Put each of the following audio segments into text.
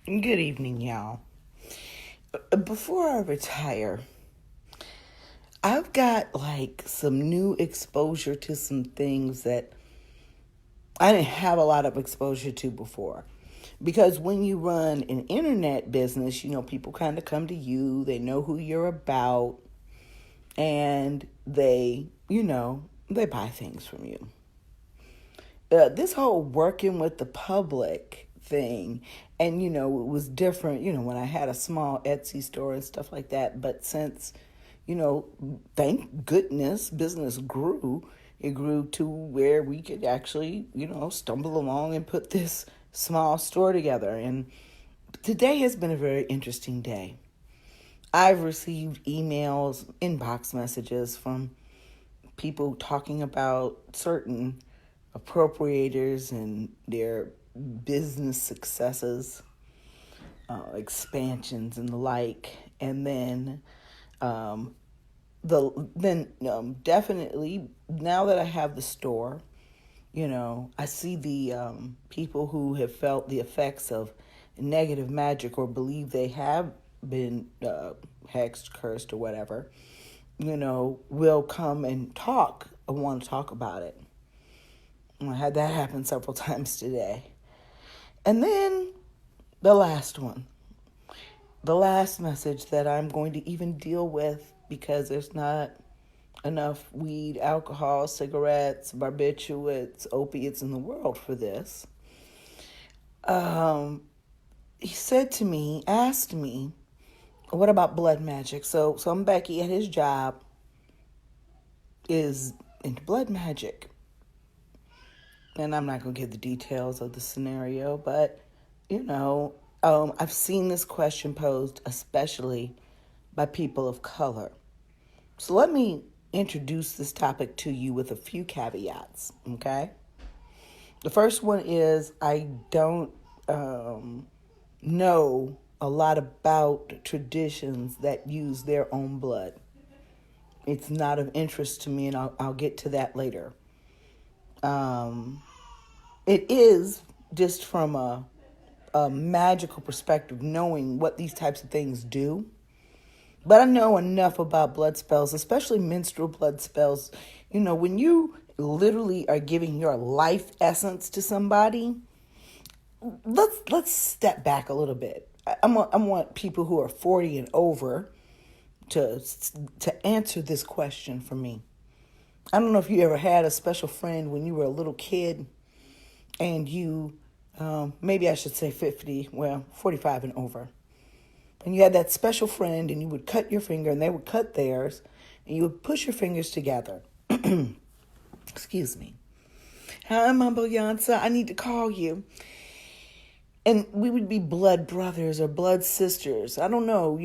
Good evening, y'all. Before I retire, I've got like some new exposure to some things that I didn't have a lot of exposure to before. Because when you run an internet business, people kind of come to you, they know who you're about, and they buy things from you. This whole working with the public thing, and it was different when I had a small Etsy store and stuff like that. But since thank goodness business grew, it grew to where we could actually stumble along and put this small store together. And today has been a very interesting day. I've received emails, inbox messages from people talking about certain appropriators and their business successes, expansions and the like. And then definitely now that I have the store, I see the people who have felt the effects of negative magic or believe they have been hexed, cursed, or whatever, will come and want to talk about it. I had that happen several times today. And then the last one. The last message that I'm going to even deal with, because there's not enough weed, alcohol, cigarettes, barbiturates, opiates in the world for this. He asked me, what about blood magic? So I'm Becky at his job is into blood magic. And I'm not going to give the details of the scenario, but, I've seen this question posed especially by people of color. So let me introduce this topic to you with a few caveats, okay? The first one is I don't know a lot about traditions that use their own blood. It's not of interest to me, and I'll get to that later. It is just from a magical perspective, knowing what these types of things do. But I know enough about blood spells, especially menstrual blood spells. When you literally are giving your life essence to somebody, let's step back a little bit. I want people who are 40 and over to answer this question for me. I don't know if you ever had a special friend when you were a little kid and you, maybe I should say 45 and over. And you had that special friend and you would cut your finger and they would cut theirs and you would push your fingers together. Excuse me. Hi, Mambo Yansa, I need to call you. And we would be blood brothers or blood sisters. I don't know,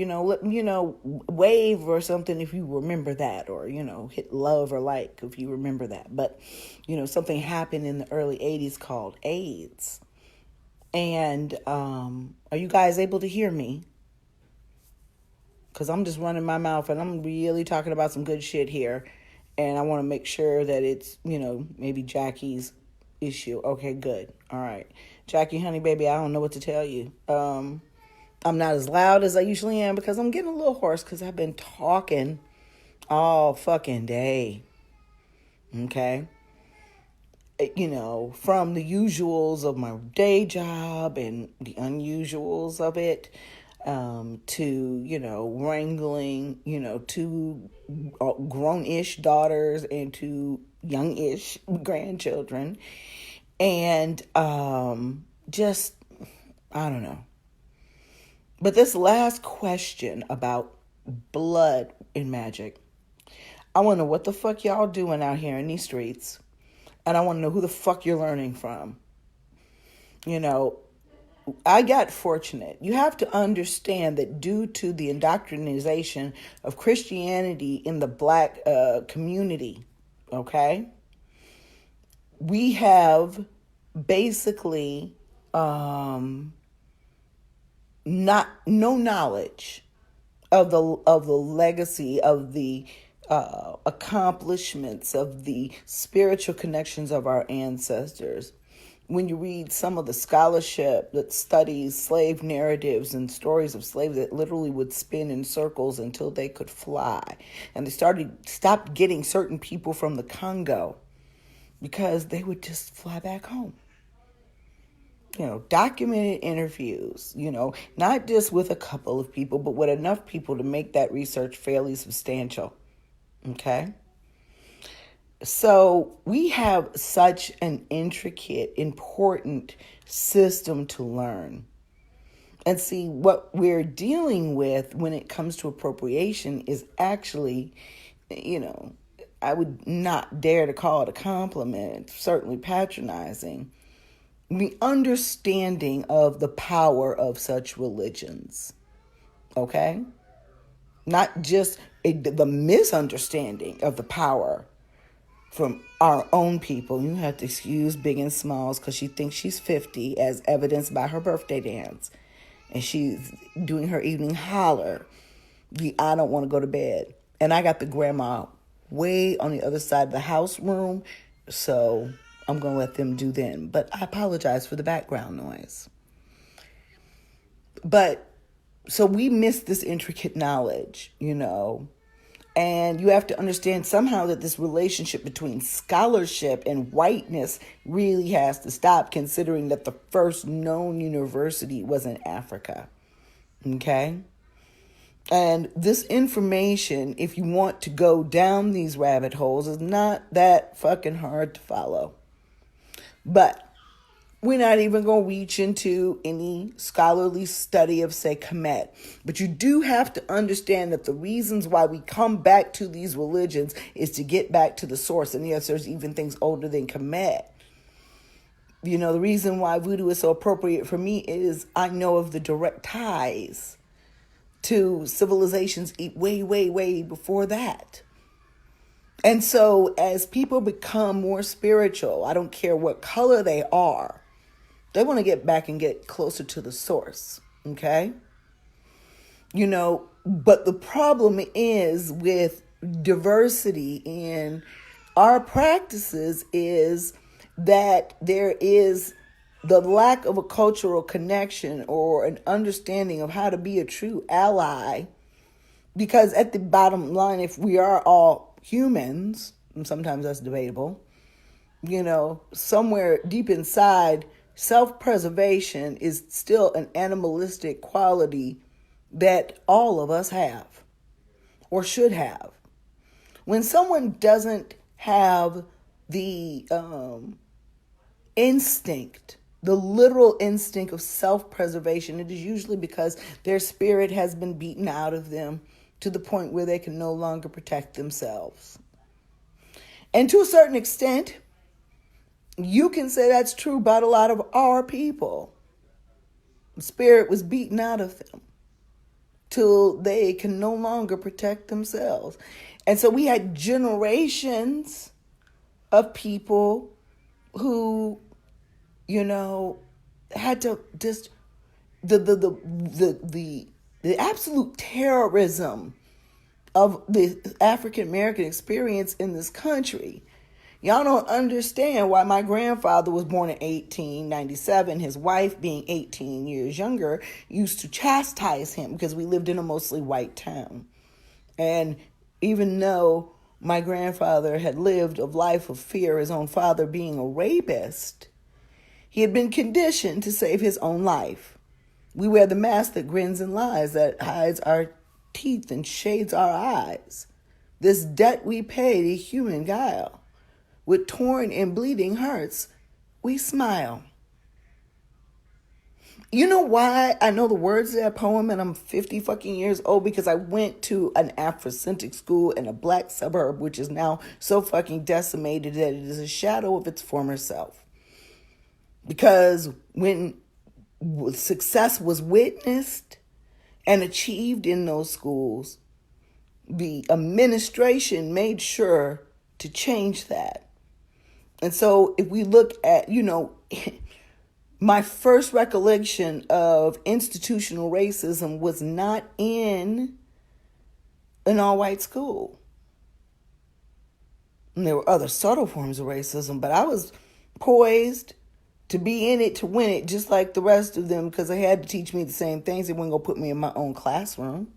wave or something if you remember that, or, hit love or like if you remember that. But, something happened in the early 80s called AIDS. And are you guys able to hear me? Because I'm just running my mouth and I'm really talking about some good shit here. And I want to make sure that it's, maybe Jackie's issue. Okay, good. All right. Jackie, honey, baby, I don't know what to tell you. I'm not as loud as I usually am because I'm getting a little hoarse because I've been talking all fucking day. Okay? From the usuals of my day job and the unusuals of it, to, wrangling, two grown-ish daughters and two young-ish grandchildren. And just, I don't know. But this last question about blood in magic, I want to know what the fuck y'all doing out here in these streets. And I want to know who the fuck you're learning from. I got fortunate. You have to understand that due to the indoctrination of Christianity in the black community, okay, we have basically no knowledge of the legacy of the accomplishments of the spiritual connections of our ancestors. when you read some of the scholarship that studies slave narratives and stories of slaves that literally would spin in circles until they could fly. And they stopped getting certain people from the Congo because they would just fly back home. Documented interviews, not just with a couple of people, but with enough people to make that research fairly substantial. Okay? So we have such an intricate, important system to learn. And see, what we're dealing with when it comes to appropriation is actually, I would not dare to call it a compliment, certainly patronizing, the understanding of the power of such religions. Okay? Not just the misunderstanding of the power from our own people. You have to excuse Big and Smalls because she thinks she's 50, as evidenced by her birthday dance. And she's doing her evening holler. I don't want to go to bed. And I got the grandma way on the other side of the house room, so I'm going to let them do them. But I apologize for the background noise. But so we miss this intricate knowledge, And you have to understand somehow that this relationship between scholarship and whiteness really has to stop, considering that the first known university was in Africa. Okay? And this information, if you want to go down these rabbit holes, is not that fucking hard to follow. But we're not even going to reach into any scholarly study of, say, Kemet. But you do have to understand that the reasons why we come back to these religions is to get back to the source. And yes, there's even things older than Kemet. The reason why voodoo is so appropriate for me is I know of the direct ties to civilizations way, way, way before that. And so as people become more spiritual, I don't care what color they are, they want to get back and get closer to the source, okay? But the problem is with diversity in our practices is that there is the lack of a cultural connection or an understanding of how to be a true ally. Because at the bottom line, if we are all humans, and sometimes that's debatable, somewhere deep inside, self-preservation is still an animalistic quality that all of us have or should have. When someone doesn't have the instinct, the literal instinct of self-preservation, it is usually because their spirit has been beaten out of them to the point where they can no longer protect themselves. And to a certain extent, you can say that's true about a lot of our people. The spirit was beaten out of them till they can no longer protect themselves. And so we had generations of people who, had to just the absolute terrorism of the African American experience in this country. Y'all don't understand why my grandfather was born in 1897. His wife, being 18 years younger, used to chastise him because we lived in a mostly white town. And even though my grandfather had lived a life of fear, his own father being a rapist, he had been conditioned to save his own life. We wear the mask that grins and lies, that hides our teeth and shades our eyes. This debt we pay to human guile. With torn and bleeding hearts, we smile. You know why I know the words of that poem and I'm 50 fucking years old? Because I went to an Afrocentric school in a black suburb, which is now so fucking decimated that it is a shadow of its former self. Because when success was witnessed and achieved in those schools, the administration made sure to change that. And so if we look at, my first recollection of institutional racism was not in an all-white school. And there were other subtle forms of racism, but I was poised, to be in it to win it, just like the rest of them, because they had to teach me the same things. They weren't going to put me in my own classroom.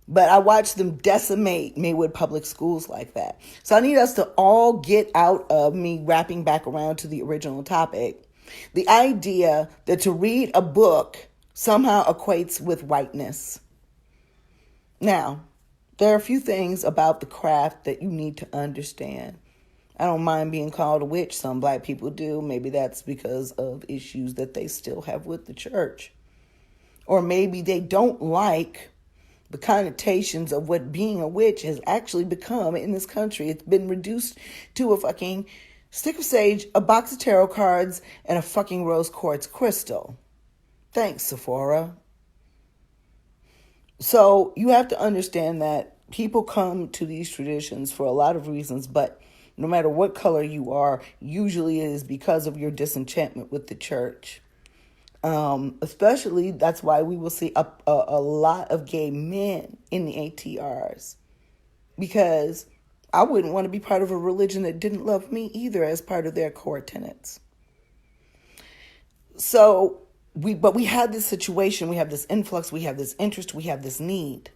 But I watched them decimate Maywood Public Schools like that. So I need us to all get out of me wrapping back around to the original topic. The idea that to read a book somehow equates with whiteness. Now, there are a few things about the craft that you need to understand. I don't mind being called a witch. Some black people do. Maybe that's because of issues that they still have with the church. Or maybe they don't like the connotations of what being a witch has actually become in this country. It's been reduced to a fucking stick of sage, a box of tarot cards, and a fucking rose quartz crystal. Thanks, Sephora. So you have to understand that people come to these traditions for a lot of reasons, but no matter what color you are, usually it is because of your disenchantment with the church. Especially, that's why we will see a lot of gay men in the ATRs. Because I wouldn't want to be part of a religion that didn't love me either as part of their core tenets. So, we have this situation, we have this influx, we have this interest, we have this need.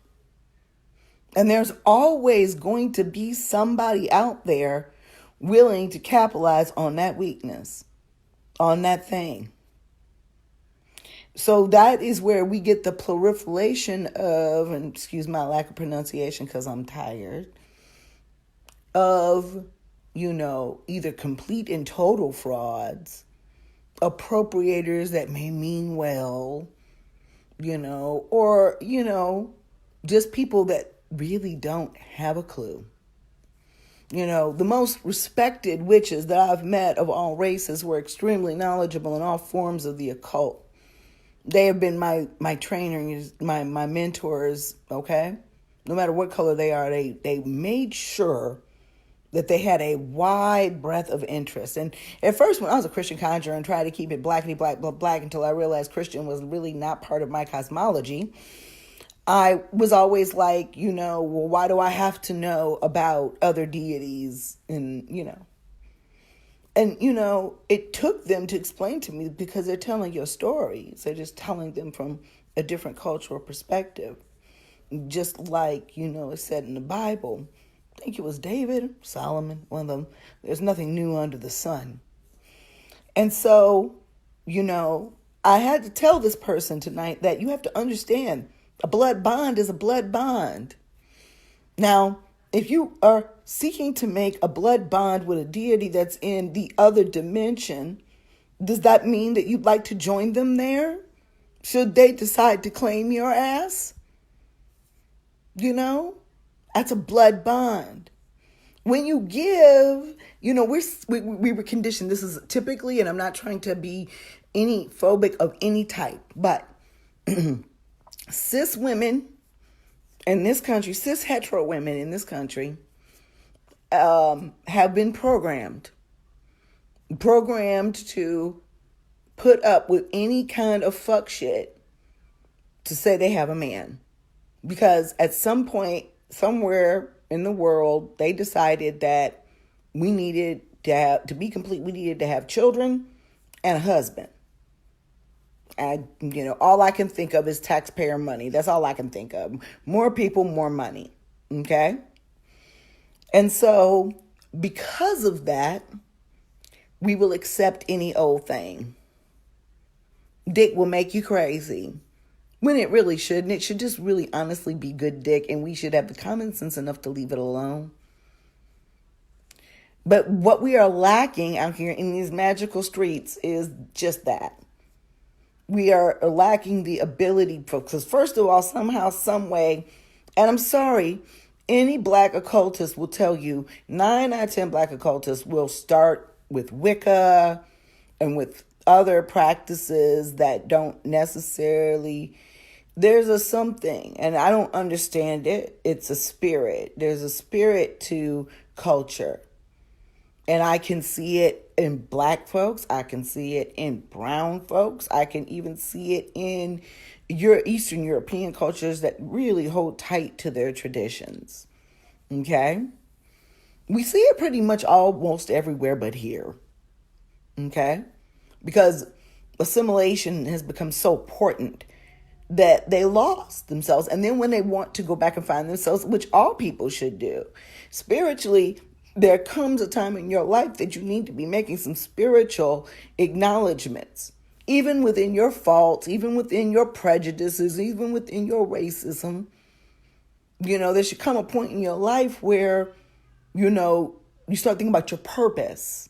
And there's always going to be somebody out there willing to capitalize on that weakness, on that thing. So that is where we get the proliferation of, and excuse my lack of pronunciation because I'm tired, of, either complete and total frauds, appropriators that may mean well, or, just people that really don't have a clue. The most respected witches that I've met of all races were extremely knowledgeable in all forms of the occult. They have been my trainers, my mentors, okay? No matter what color they are, they made sure that they had a wide breadth of interest. And at first, when I was a Christian conjurer and tried to keep it blackity black, black, black until I realized Christian was really not part of my cosmology, I was always like, well, why do I have to know about other deities? And, it took them to explain to me because they're telling your stories. They're just telling them from a different cultural perspective. Just like, it's said in the Bible. I think it was David, Solomon, one of them. There's nothing new under the sun. And so, I had to tell this person tonight that you have to understand a blood bond is a blood bond. Now, if you are seeking to make a blood bond with a deity that's in the other dimension, does that mean that you'd like to join them there? Should they decide to claim your ass? That's a blood bond. When you give, we were conditioned. This is typically, and I'm not trying to be any phobic of any type, but cis women in this country, cis hetero women in this country, have been programmed to put up with any kind of fuck shit to say they have a man. Because at some point, somewhere in the world, they decided that we needed to be complete, we needed to have children and a husband. And, all I can think of is taxpayer money. That's all I can think of. More people, more money. Okay? And so, because of that, we will accept any old thing. Dick will make you crazy. When it really shouldn't. It should just really honestly be good dick, and we should have the common sense enough to leave it alone. But what we are lacking out here in these magical streets is just that. We are lacking the ability, because first of all, somehow, some way, and I'm sorry, any black occultist will tell you 9 out of 10 black occultists will start with Wicca and with other practices that don't necessarily, there's a something, and I don't understand it. It's a spirit. There's a spirit to culture. And I can see it in black folks. I can see it in brown folks. I can even see it in your Eastern European cultures that really hold tight to their traditions. Okay? We see it pretty much almost everywhere but here. Okay? Because assimilation has become so important that they lost themselves. And then when they want to go back and find themselves, which all people should do, spiritually, there comes a time in your life that you need to be making some spiritual acknowledgments, even within your faults, even within your prejudices, even within your racism. There should come a point in your life where, you start thinking about your purpose.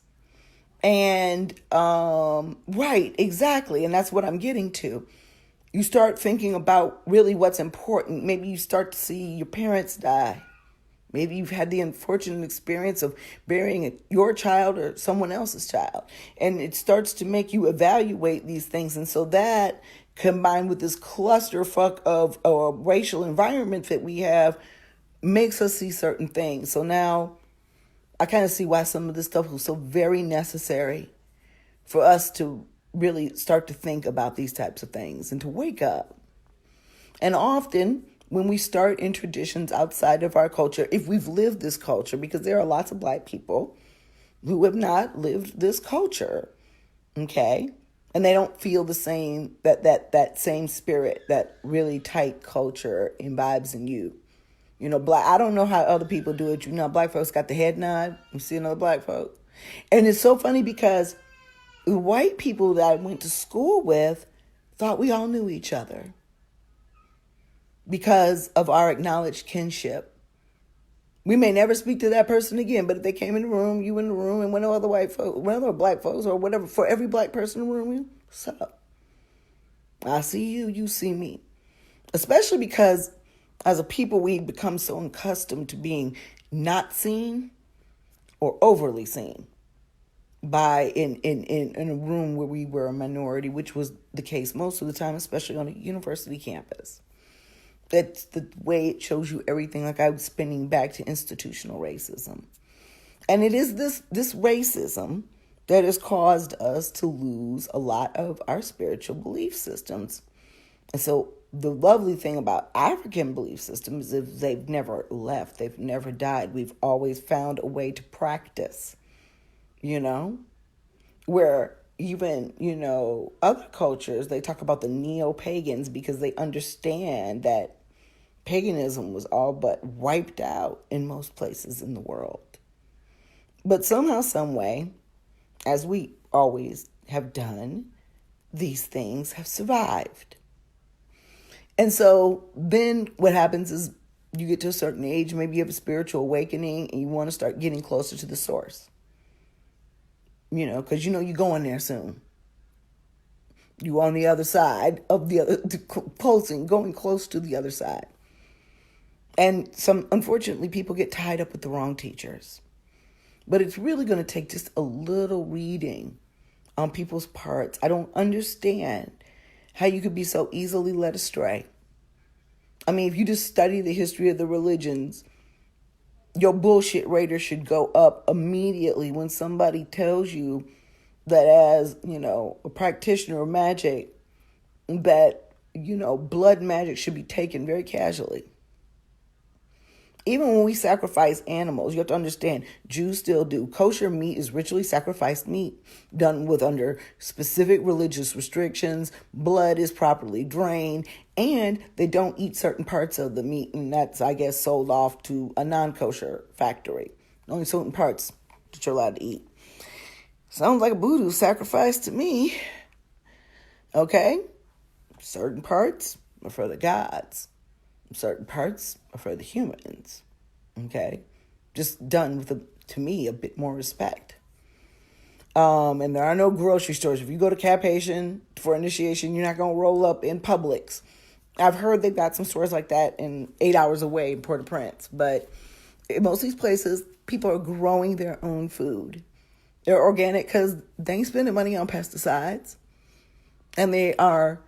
And, right, exactly. And that's what I'm getting to. You start thinking about really what's important. Maybe you start to see your parents die. Maybe you've had the unfortunate experience of burying your child or someone else's child. And it starts to make you evaluate these things. And so that, combined with this clusterfuck of a racial environment that we have, makes us see certain things. So now I kind of see why some of this stuff was so very necessary for us to really start to think about these types of things and to wake up. And often when we start in traditions outside of our culture, if we've lived this culture, because there are lots of Black people who have not lived this culture, okay? And they don't feel the same, that same spirit, that really tight culture imbibes in you. Black, I don't know how other people do it. Black folks got the head nod. You see another Black folk. And it's so funny because the white people that I went to school with thought we all knew each other because of our acknowledged kinship. We may never speak to that person again, but if they came in the room, you in the room, and one other white folks, one other Black folks, or whatever, for every Black person in the room, what's up? I see you, you see me. Especially because as a people, we become so accustomed to being not seen or overly seen in a room where we were a minority, which was the case most of the time, especially on a university campus. That's the way it shows you everything, like I was spinning back to institutional racism. And it is this racism that has caused us to lose a lot of our spiritual belief systems. And so the lovely thing about African belief systems is they've never left. They've never died. We've always found a way to practice, where even, other cultures, they talk about the neo-pagans because they understand that paganism was all but wiped out in most places in the world. But somehow, some way, as we always have done, these things have survived. And so then what happens is you get to a certain age, maybe you have a spiritual awakening and you want to start getting closer to the source. Because you're going there soon. You on the other side of the other, going close to the other side. And unfortunately, people get tied up with the wrong teachers. But it's really going to take just a little reading on people's parts. I don't understand how you could be so easily led astray. I mean, if you just study the history of the religions, your bullshit radar should go up immediately when somebody tells you that as, a practitioner of magic, that, blood magic should be taken very casually. Even when we sacrifice animals, you have to understand, Jews still do. Kosher meat is ritually sacrificed meat done with under specific religious restrictions. Blood is properly drained, and they don't eat certain parts of the meat, and that's, I guess, sold off to a non-kosher factory. Only certain parts that you're allowed to eat. Sounds like a voodoo sacrifice to me. Okay? Certain parts are for the gods. Certain parts are for the humans, okay? Just done with, to me, a bit more respect. And there are no grocery stores. If you go to Cap Haitian for initiation, you're not going to roll up in Publix. I've heard they've got some stores like that 8 hours away in Port-au-Prince. But in most of these places, people are growing their own food. They're organic because they ain't spending money on pesticides. And they are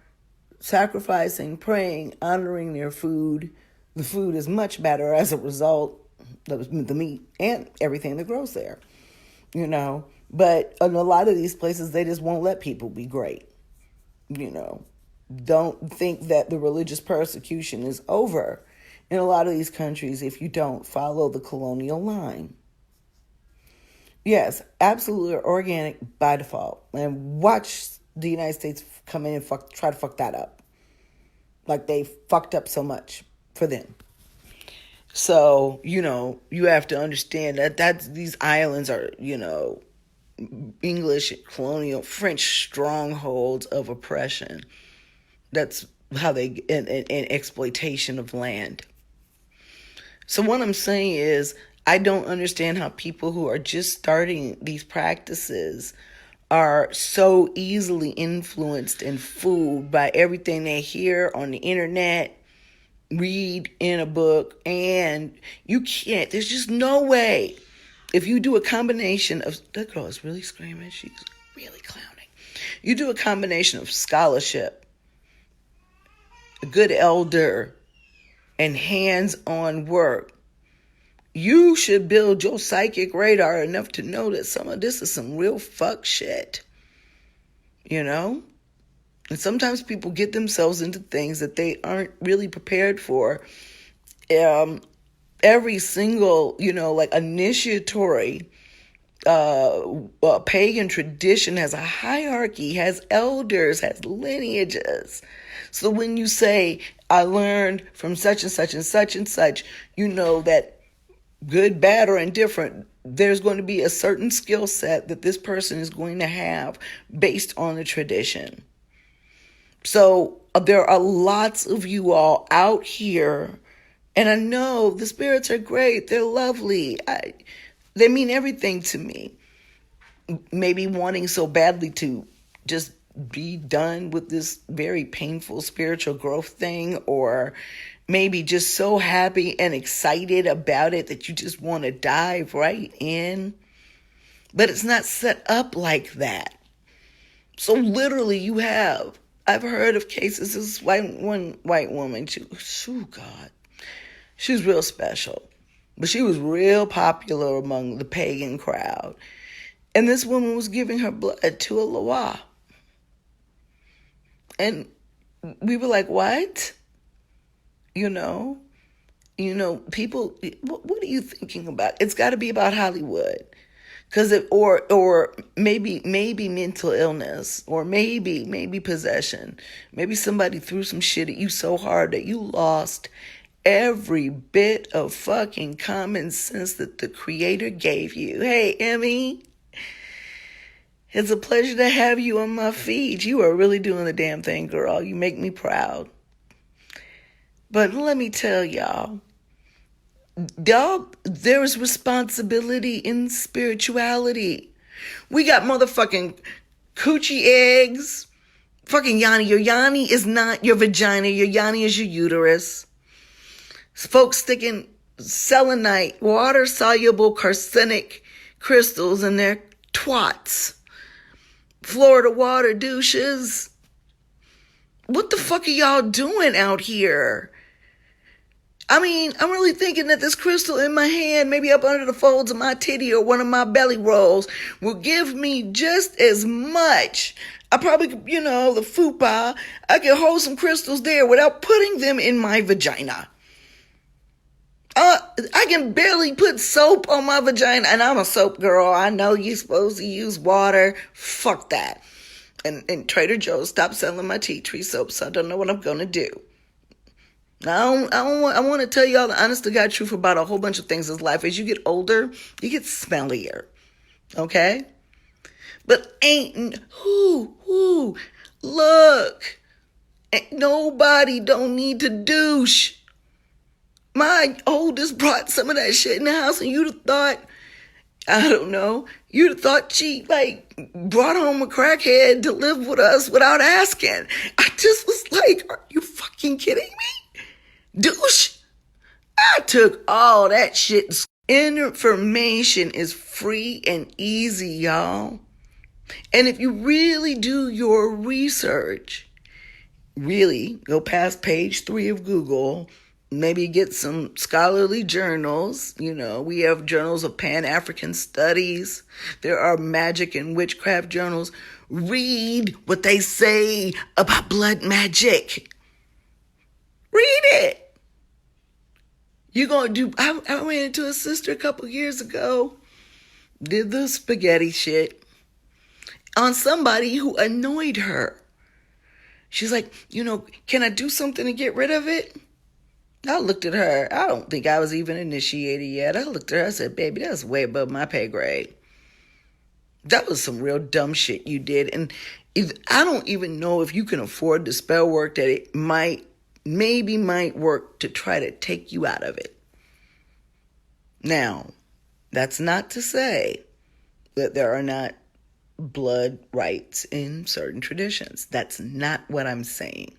sacrificing, praying, honoring their food. The food is much better as a result of the meat and everything that grows there, But in a lot of these places, they just won't let people be great, Don't think that the religious persecution is over in a lot of these countries if you don't follow the colonial line. Yes, absolutely organic by default. And watch the United States come in and try to fuck that up. Like they fucked up so much for them. So, you have to understand that these islands are, English, colonial, French strongholds of oppression. That's how they, and exploitation of land. So what I'm saying is, I don't understand how people who are just starting these practices are so easily influenced and fooled by everything they hear on the internet, read in a book, and you can't. There's just no way. If you do a combination of, that girl is really screaming, she's really clowning. You do a combination of scholarship, a good elder, and hands-on work, you should build your psychic radar enough to know that some of this is some real fuck shit. And sometimes people get themselves into things that they aren't really prepared for. Every single, like initiatory pagan tradition has a hierarchy, has elders, has lineages. So when you say, I learned from such and such and such and such, you know that good, bad, or indifferent, there's going to be a certain skill set that this person is going to have based on the tradition. So there are lots of you all out here, and I know the spirits are great. They're lovely. They mean everything to me. Maybe wanting so badly to just be done with this very painful spiritual growth thing, or maybe just so happy and excited about it that you just want to dive right in. But it's not set up like that. So literally I've heard of cases, this one white woman, she was real special. But she was real popular among the pagan crowd. And this woman was giving her blood to a Loa. And we were like, what? People, what are you thinking about? It's got to be about Hollywood. Or maybe mental illness, or maybe possession. Maybe somebody threw some shit at you so hard that you lost every bit of fucking common sense that the Creator gave you. Hey, Emmy, it's a pleasure to have you on my feed. You are really doing the damn thing, girl. You make me proud. But let me tell y'all, there is responsibility in spirituality. We got motherfucking coochie eggs. Fucking Yanni. Your Yanni is not your vagina. Your Yanni is your uterus. Folks sticking selenite, water-soluble carcinic crystals in their twats. Florida water douches. What the fuck are y'all doing out here? I mean, I'm really thinking that this crystal in my hand, maybe up under the folds of my titty or one of my belly rolls, will give me just as much. I probably, the fupa, I can hold some crystals there without putting them in my vagina. I can barely put soap on my vagina, and I'm a soap girl. I know you're supposed to use water. Fuck that. And Trader Joe's stopped selling my tea tree soap, so I don't know what I'm going to do. I want to tell y'all the honest to God truth about a whole bunch of things in life. As you get older, you get smellier. Okay? But look, nobody don't need to douche. My oldest brought some of that shit in the house, and you'd have thought, I don't know, you'd have thought she, brought home a crackhead to live with us without asking. I just was like, are you fucking kidding me? Douche. I took all that shit. Information is free and easy, y'all. And if you really do your research, really go past page 3 of Google, maybe get some scholarly journals. We have journals of Pan-African studies. There are magic and witchcraft journals. Read what they say about blood magic. Read it. You're going to do, I ran into a sister a couple years ago did the spaghetti shit on somebody who annoyed her. She's like, can I do something to get rid of it? I looked at her. I don't think I was even initiated yet. I looked at her. I said, baby, that's way above my pay grade. That was some real dumb shit you did. And I don't even know if you can afford the spell work that it might work to try to take you out of it. Now, that's not to say that there are not blood rites in certain traditions. That's not what I'm saying.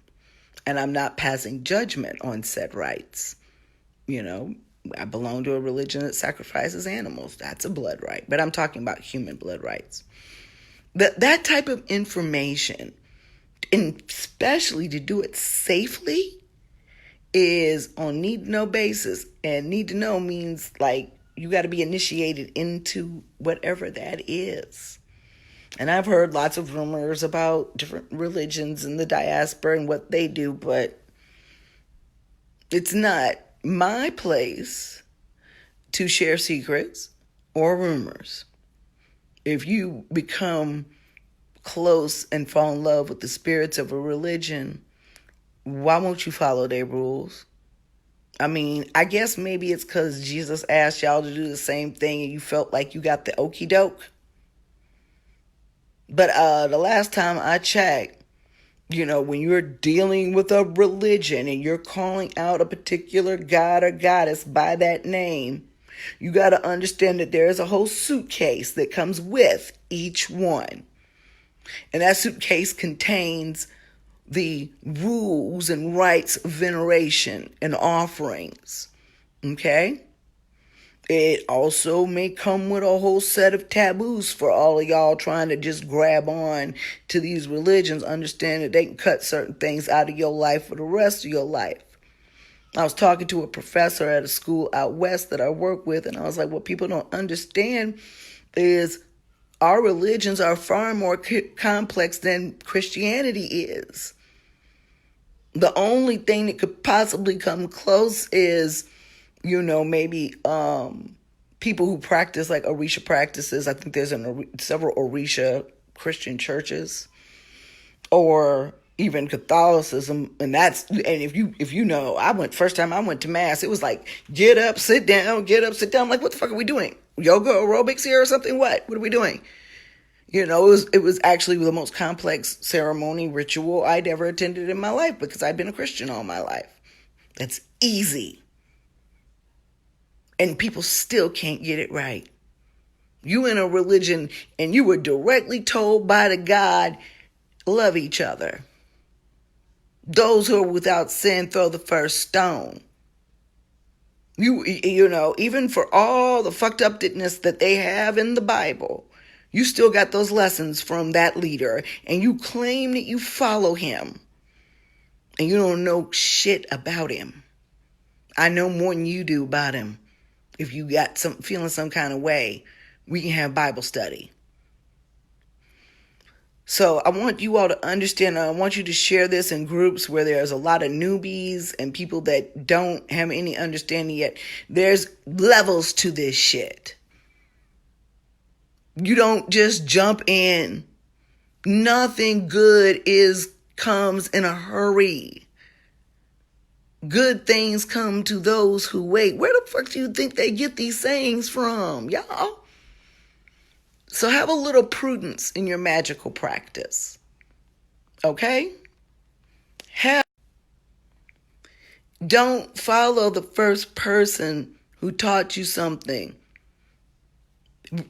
And I'm not passing judgment on said rites. I belong to a religion that sacrifices animals. That's a blood right. But I'm talking about human blood rights. That type of information, and especially to do it safely, is on need-to-know basis. And need to know means like you got to be initiated into whatever that is. And I've heard lots of rumors about different religions in the diaspora and what they do, but it's not my place to share secrets or rumors. If you become close and fall in love with the spirits of a religion, why won't you follow their rules? I mean, I guess maybe it's because Jesus asked y'all to do the same thing and you felt like you got the okie doke. But the last time I checked, when you're dealing with a religion and you're calling out a particular god or goddess by that name, you got to understand that there is a whole suitcase that comes with each one. And that suitcase contains the rules and rites of veneration and offerings. Okay? It also may come with a whole set of taboos for all of y'all trying to just grab on to these religions. Understand that they can cut certain things out of your life for the rest of your life. I was talking to a professor at a school out west that I work with, and I was like, what people don't understand is our religions are far more complex than Christianity is. The only thing that could possibly come close is maybe people who practice like Orisha practices. I think there's several Orisha Christian churches, or even Catholicism. And if you know, first time I went to mass, it was like, get up, sit down, get up, sit down. I'm like, what the fuck are we doing? Yoga aerobics here or something? What are we doing? It was actually the most complex ceremony ritual I'd ever attended in my life, because I'd been a Christian all my life. That's easy. And people still can't get it right. You in a religion and you were directly told by the God, love each other. Those who are without sin, throw the first stone. Even for all the fucked upness that they have in the Bible, you still got those lessons from that leader, and you claim that you follow him, and you don't know shit about him. I know more than you do about him. If you got feeling some kind of way, we can have Bible study. So I want you all to understand, I want you to share this in groups where there's a lot of newbies and people that don't have any understanding yet. There's levels to this shit. You don't just jump in. Nothing good comes in a hurry. Good things come to those who wait. Where the fuck do you think they get these sayings from, y'all? So have a little prudence in your magical practice. Okay? Don't follow the first person who taught you something.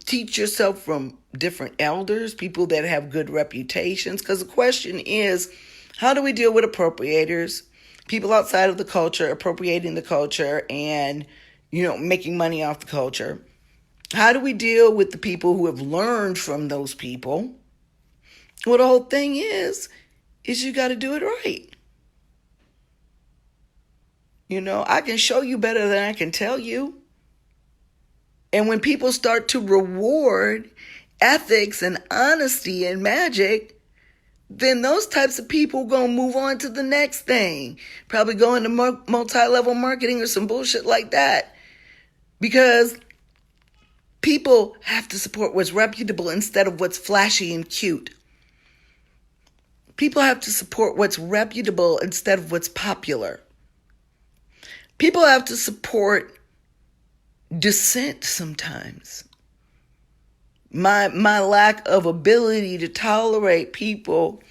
Teach yourself from different elders, people that have good reputations. Because the question is, how do we deal with appropriators? People outside of the culture appropriating the culture and, making money off the culture. How do we deal with the people who have learned from those people? Well, the whole thing is you got to do it right. I can show you better than I can tell you. And when people start to reward ethics and honesty and magic, then those types of people going to move on to the next thing. Probably go into multi-level marketing or some bullshit like that. Because People have to support what's reputable instead of what's flashy and cute. People have to support what's reputable instead of what's popular. People have to support dissent sometimes. My lack of ability to tolerate people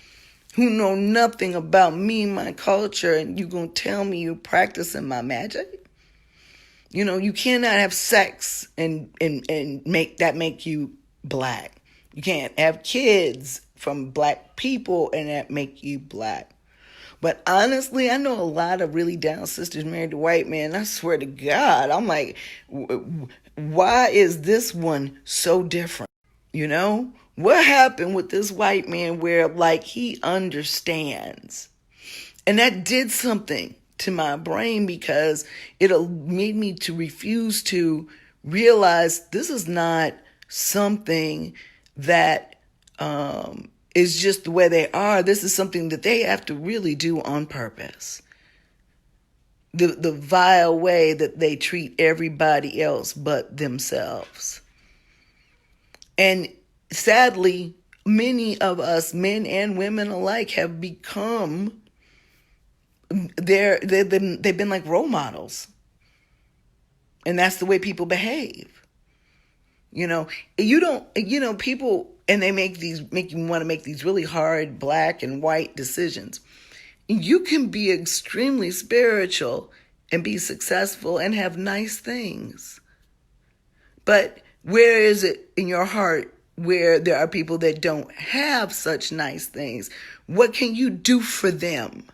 who know nothing about me, my culture, and you gonna tell me you're practicing my magic? You know, you cannot have sex and make you black. You can't have kids from black people and that make you black. But honestly, I know a lot of really down sisters married to white men. I swear to God, I'm like, why is this one so different? You know, what happened with this white man where like he understands? And that did something to my brain because it made me to refuse to realize this is not something that is just the way they are. This is something that they have to really do on purpose. The vile way that they treat everybody else but themselves. And sadly, many of us, men and women alike, have become they've been like role models. And that's the way people behave. You know, people, and they make you want to make these really hard black and white decisions. You can be extremely spiritual and be successful and have nice things. But where is it in your heart where there are people that don't have such nice things? What can you do for them?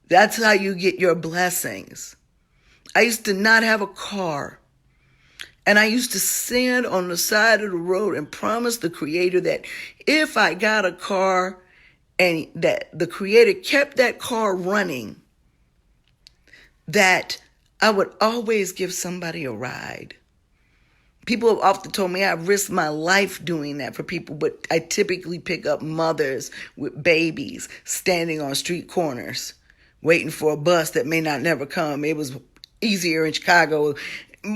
That's how you get your blessings. I used to not have a car. And I used to stand on the side of the road and promise the Creator that if I got a car and that the Creator kept that car running, that I would always give somebody a ride. People have often told me I've risked my life doing that for people, but I typically pick up mothers with babies standing on street corners, waiting for a bus that may not never come. It was easier in Chicago.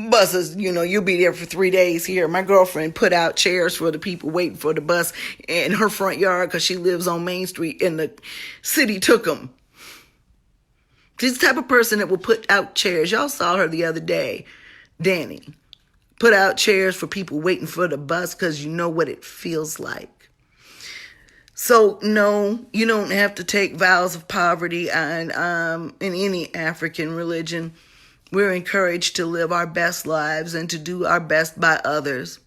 Buses, you'll be there for 3 days here. My girlfriend put out chairs for the people waiting for the bus in her front yard because she lives on Main Street and the city took them. She's the type of person that will put out chairs. Y'all saw her the other day, Danny. Put out chairs for people waiting for the bus because you know what it feels like. So, no, you don't have to take vows of poverty in any African religion. We're encouraged to live our best lives and to do our best by others.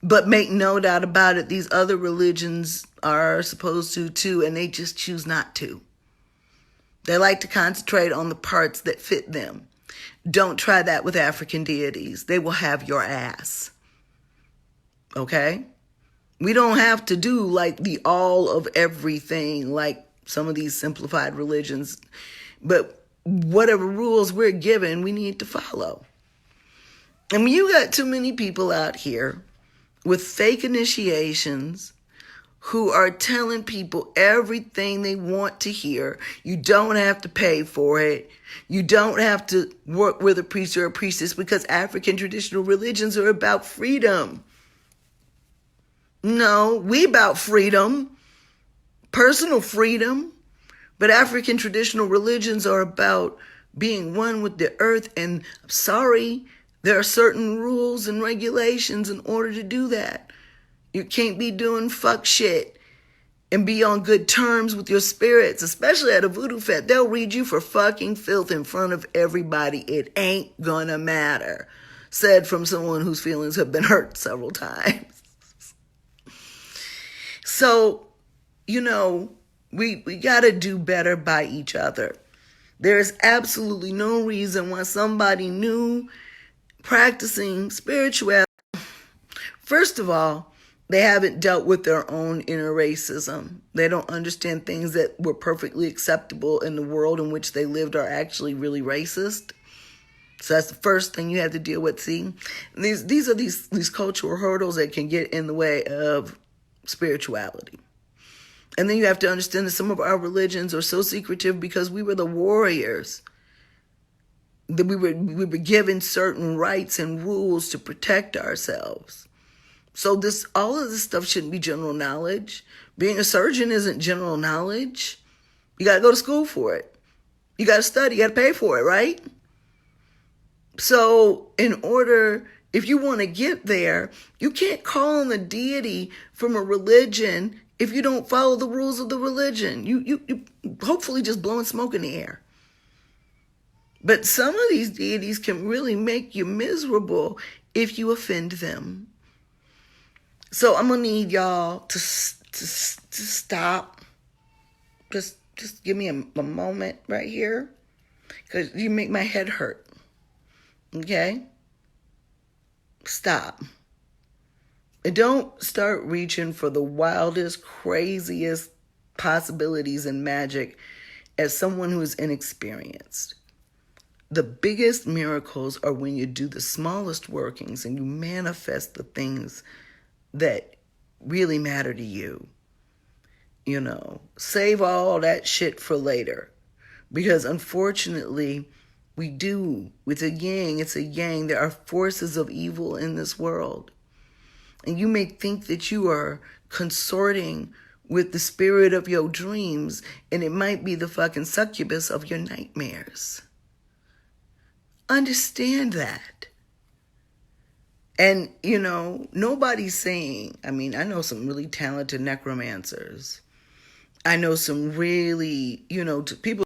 But make no doubt about it, these other religions are supposed to too, and they just choose not to. They like to concentrate on the parts that fit them. Don't try that with African deities. They will have your ass. Okay? We don't have to do like the all of everything like some of these simplified religions. But whatever rules we're given, we need to follow. And when you got too many people out here with fake initiations who are telling people everything they want to hear, you don't have to pay for it. You don't have to work with a priest or a priestess because African traditional religions are about freedom. No, we about freedom, personal freedom. But African traditional religions are about being one with the earth. And I'm sorry, there are certain rules and regulations in order to do that. You can't be doing fuck shit and be on good terms with your spirits, especially at a voodoo fete. They'll read you for fucking filth in front of everybody. It ain't gonna matter. Said from someone whose feelings have been hurt several times. So, we got to do better by each other. There is absolutely no reason why somebody new practicing spirituality, first of all, they haven't dealt with their own inner racism. They don't understand things that were perfectly acceptable in the world in which they lived are actually really racist. So that's the first thing you have to deal with. See, and these are these cultural hurdles that can get in the way of spirituality. And then you have to understand that some of our religions are so secretive because we were the warriors. That we were given certain rights and rules to protect ourselves. So all of this stuff shouldn't be general knowledge. Being a surgeon isn't general knowledge. You got to go to school for it. You got to study. You got to pay for it, right? So if you want to get there, you can't call on the deity from a religion if you don't follow the rules of the religion. You hopefully just blowing smoke in the air. But some of these deities can really make you miserable if you offend them. So I'm going to need y'all to stop. Just give me a moment right here, because you make my head hurt. Okay? Stop. And don't start reaching for the wildest, craziest possibilities in magic as someone who is inexperienced. The biggest miracles are when you do the smallest workings and you manifest the things that really matter to you. You know, save all that shit for later. Because unfortunately, we do. With a yang, it's a yang. There are forces of evil in this world. And you may think that you are consorting with the spirit of your dreams, and it might be the fucking succubus of your nightmares. Understand that. And, nobody's saying, I know some really talented necromancers. I know some really, people,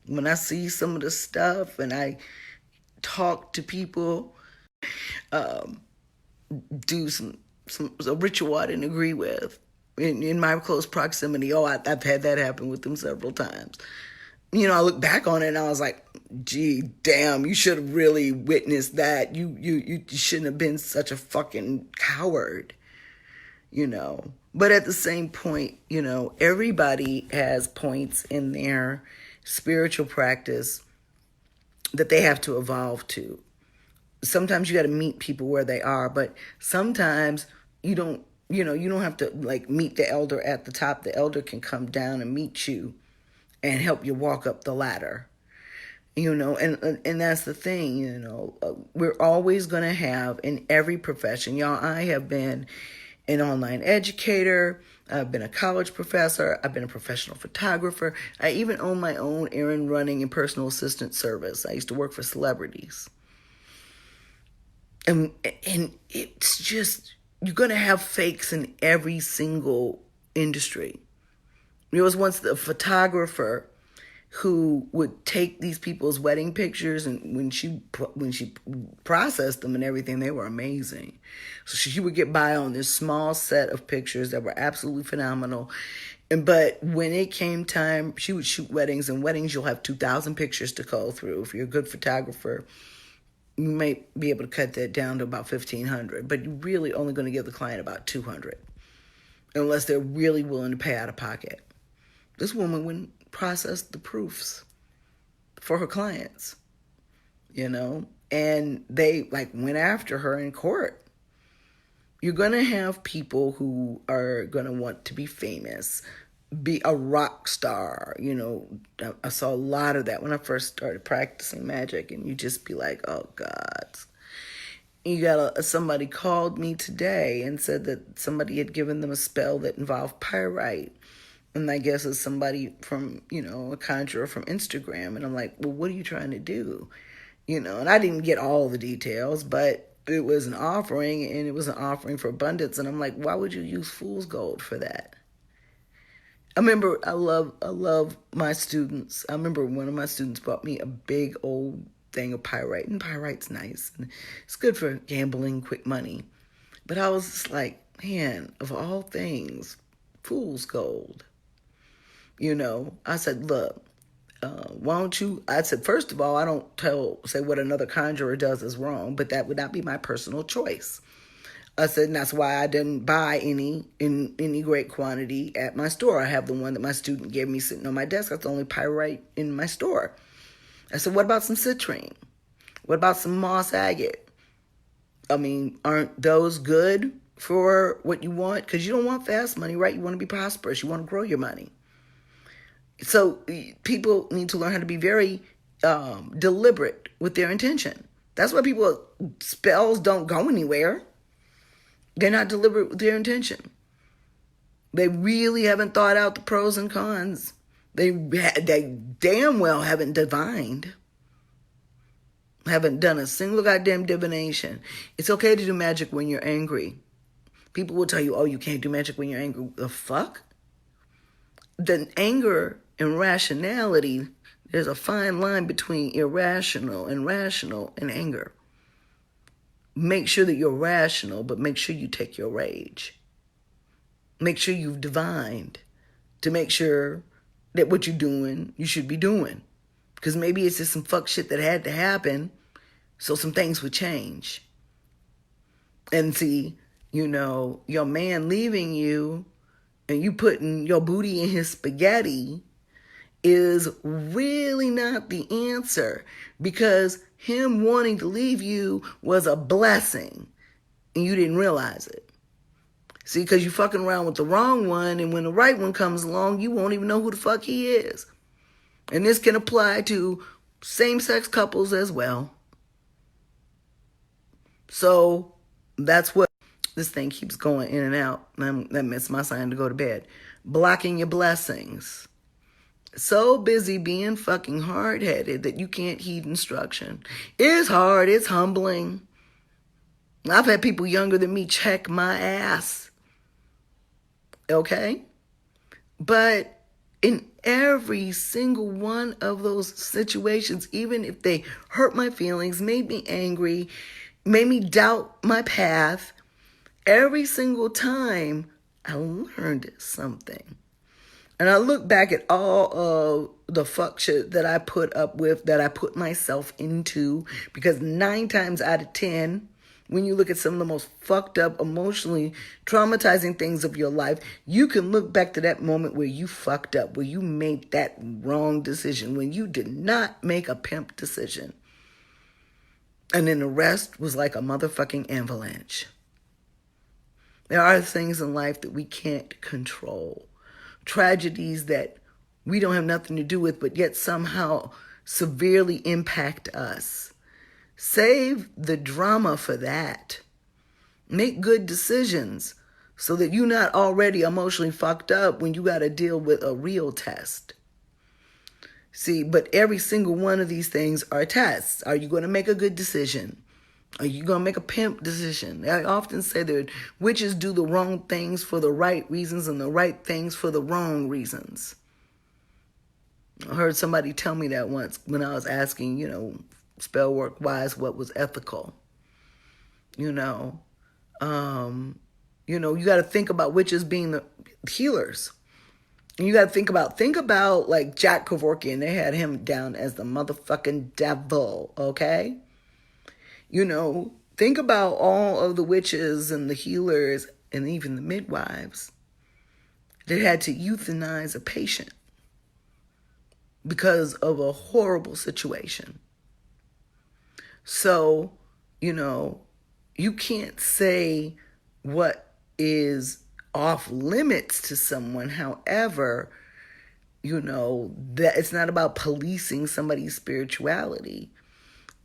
when I see some of the stuff and I talk to people, do a ritual I didn't agree with in my close proximity. I've had that happen with them several times. I look back on it and I was like, gee, damn, you should have really witnessed that. You shouldn't have been such a fucking coward, But at the same point, everybody has points in their spiritual practice that they have to evolve to. Sometimes you got to meet people where they are, but sometimes you don't have to meet the elder at the top. The elder can come down and meet you and help you walk up the ladder, and that's the thing, we're always going to have in every profession. Y'all, I have been an online educator. I've been a college professor. I've been a professional photographer. I even own my own errand running and personal assistant service. I used to work for celebrities. And it's just, you're going to have fakes in every single industry. There was once a photographer who would take these people's wedding pictures, and when she processed them and everything, they were amazing. So she would get by on this small set of pictures that were absolutely phenomenal. But when it came time, she would shoot weddings, and weddings you'll have 2,000 pictures to go through. If you're a good photographer, you may be able to cut that down to about 1,500, but you're really only going to give the client about 200, unless they're really willing to pay out of pocket. This woman wouldn't process the proofs for her clients, and they went after her in court. You're going to have people who are going to want to be famous, be a rock star. I saw a lot of that when I first started practicing magic, and you just be like, oh God. Somebody called me today and said that somebody had given them a spell that involved pyrite. And I guess it's somebody from, a conjurer from Instagram. And I'm like, well, what are you trying to do? And I didn't get all the details, but it was an offering, and it was an offering for abundance. And I'm like, why would you use fool's gold for that? I remember, I love my students. I remember one of my students bought me a big old thing of pyrite. And pyrite's nice. And it's good for gambling, quick money. But I was just like, man, of all things, fool's gold. I said, look, why don't you, I said, first of all, I don't say what another conjurer does is wrong, but that would not be my personal choice. I said, and that's why I didn't buy any in any great quantity at my store. I have the one that my student gave me sitting on my desk. That's the only pyrite in my store. I said, what about some citrine? What about some moss agate? Aren't those good for what you want? Because you don't want fast money, right? You want to be prosperous. You want to grow your money. So people need to learn how to be very deliberate with their intention. That's why spells don't go anywhere. They're not deliberate with their intention. They really haven't thought out the pros and cons. They damn well haven't divined. Haven't done a single goddamn divination. It's okay to do magic when you're angry. People will tell you, oh, you can't do magic when you're angry. The fuck? The anger and rationality, there's a fine line between irrational and rational and anger. Make sure that you're rational, but make sure you take your rage. Make sure you've divined to make sure that what you're doing, you should be doing. Because maybe it's just some fuck shit that had to happen so some things would change. And see, your man leaving you and you putting your booty in his spaghetti is really not the answer, because him wanting to leave you was a blessing and you didn't realize it. See, because you fucking around with the wrong one, and when the right one comes along, you won't even know who the fuck he is. And this can apply to same-sex couples as well. So that's what this thing keeps going in and out. That missed my sign to go to bed. Blocking your blessings. So busy being fucking hard-headed that you can't heed instruction. It's hard. It's humbling. I've had people younger than me check my ass. Okay? But in every single one of those situations, even if they hurt my feelings, made me angry, made me doubt my path, every single time I learned something. And I look back at all of the fuck shit that I put up with, that I put myself into, because 9 times out of 10, when you look at some of the most fucked up, emotionally traumatizing things of your life, you can look back to that moment where you fucked up, where you made that wrong decision, when you did not make a pimp decision. And then the rest was like a motherfucking avalanche. There are things in life that we can't control. Tragedies that we don't have nothing to do with, but yet somehow severely impact us. Save the drama for that. Make good decisions so that you're not already emotionally fucked up when you got to deal with a real test. See, but every single one of these things are tests. Are you going to make a good decision? Are you going to make a pimp decision? I often say that witches do the wrong things for the right reasons and the right things for the wrong reasons. I heard somebody tell me that once when I was asking, spell work wise, what was ethical. You got to think about witches being the healers. And you got to think about like Jack Kevorkian. They had him down as the motherfucking devil, okay? Think about all of the witches and the healers and even the midwives that had to euthanize a patient because of a horrible situation. So, you can't say what is off limits to someone. However, that it's not about policing somebody's spirituality,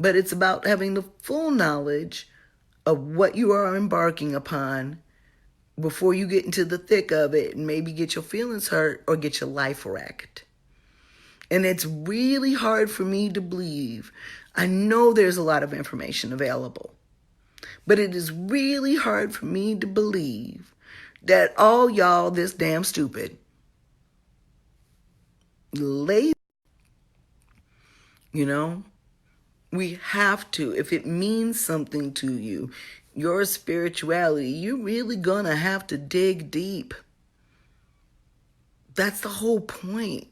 but it's about having the full knowledge of what you are embarking upon before you get into the thick of it and maybe get your feelings hurt or get your life wrecked. And it's really hard for me to believe. I know there's a lot of information available, but it is really hard for me to believe that all y'all this damn stupid, lazy, we have to, if it means something to you, your spirituality, you're really gonna have to dig deep. That's the whole point.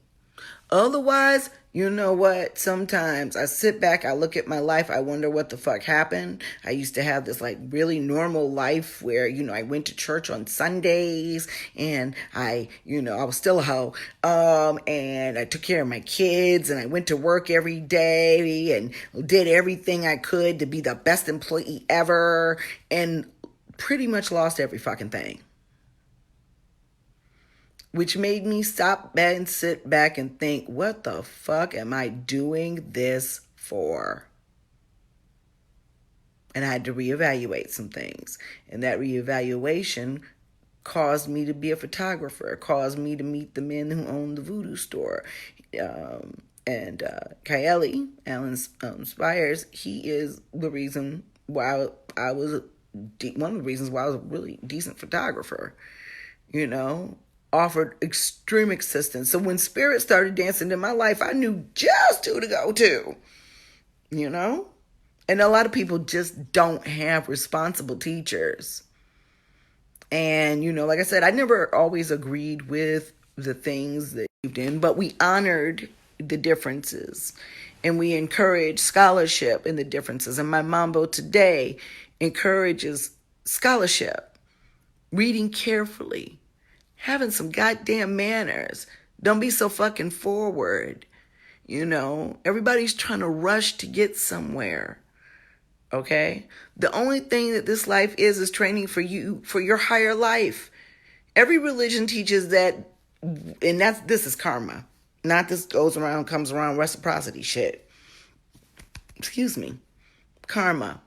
Otherwise, you know what? Sometimes I sit back, I look at my life, I wonder what the fuck happened. I used to have this like really normal life where, I went to church on Sundays and I was still a hoe. And I took care of my kids and I went to work every day and did everything I could to be the best employee ever and pretty much lost every fucking thing. which made me stop and sit back and think, what the fuck am I doing this for? And I had to reevaluate some things. And that reevaluation caused me to be a photographer, caused me to meet the men who own the voodoo store. And Kylie, Alan Spires, he is the reason why I was, one of the reasons why I was a really decent photographer, offered extreme assistance. So when spirit started dancing in my life, I knew just who to go to, And a lot of people just don't have responsible teachers. And, like I said, I never always agreed with the things that you did, but we honored the differences and we encouraged scholarship in the differences. And my mambo today encourages scholarship, reading carefully, having some goddamn manners. Don't be so fucking forward. Everybody's trying to rush to get somewhere. Okay? The only thing that this life is training for you, for your higher life. Every religion teaches that, and this is karma. Not this goes around, comes around, reciprocity shit. Excuse me. Karma.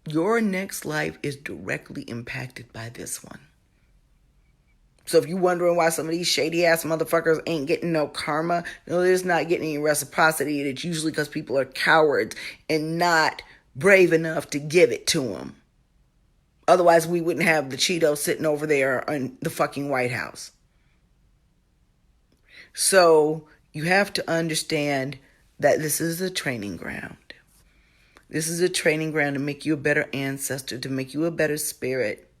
Your next life is directly impacted by this one. So if you're wondering why some of these shady ass motherfuckers ain't getting no karma, no, they're just not getting any reciprocity. And it's usually because people are cowards and not brave enough to give it to them. Otherwise, we wouldn't have the Cheetos sitting over there in the fucking White House. So you have to understand that this is a training ground. This is a training ground to make you a better ancestor, to make you a better spirit,